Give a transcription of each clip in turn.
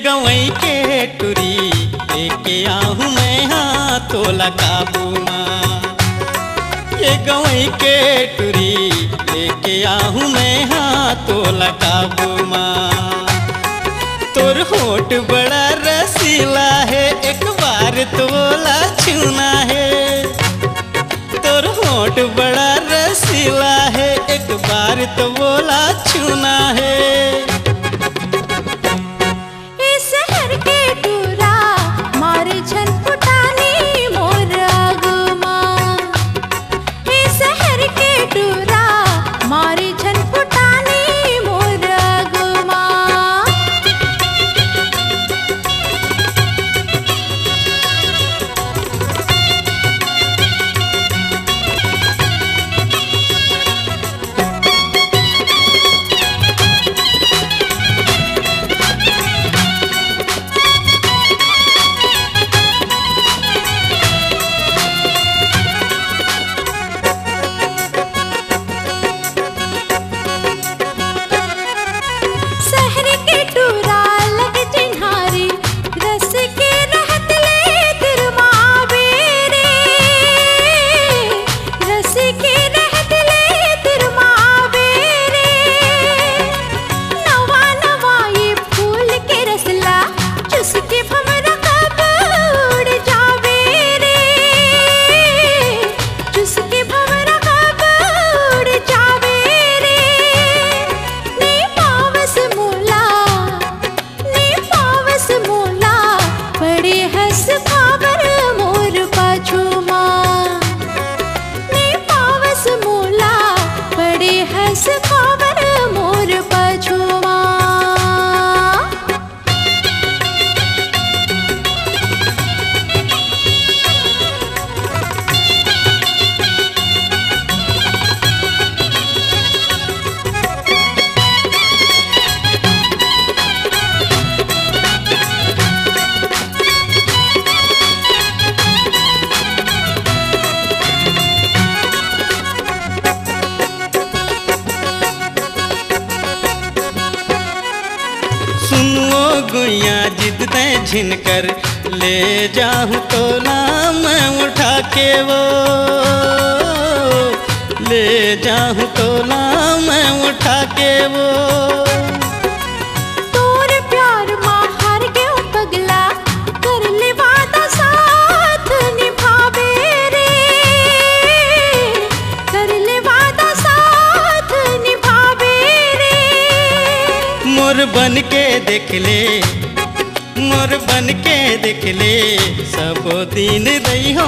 गवई के टुरी लेके आहूँ मैं हाँ तोला काबू माँ। ये गवई के टुरी लेके आहूँ मैं हाँ तोला काबू माँ। तोर होठ बड़ा रसीला है एक बार तोला छूना है। तोर होठ बड़ा रसीला है एक बार तो बोला छूना है। गुइया जिद तय झिनकर ले जाऊँ तोला मैं उठा के वो। ले जाऊँ तोला मैं उठा के वो। तोर प्यार माँ हार गयो पगला कर ले वादा साथ निभावे रे। कर ले वादा साथ निभावे रे। मोर बन के देख ले मोर बन के देख ले सबो दिन रही हो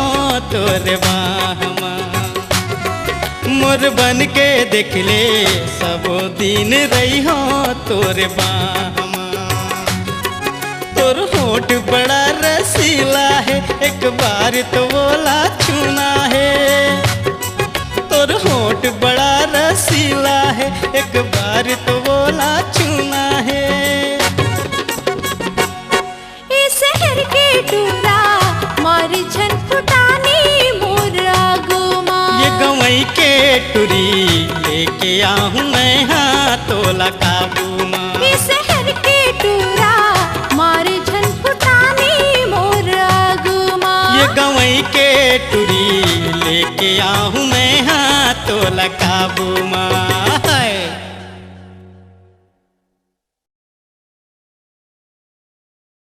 तोरे बाहमा। मोर बन के देख ले सबो दिन रही हो तोरे बाहमा। तोर होठ बड़ा रसीला है एक बार तो बोला छूना है। तोर होठ बड़ा रसीला है एक बार तो बोला छूना है। ये गवई के टुरी लेके आहूँ मैं हाँ तोला काबू माँ। ये शहर के टूरा मारे झन फुटानी मोर आगुमा। ये गवई के टुरी लेके आहूँ मैं हाँ तोला काबू माँ।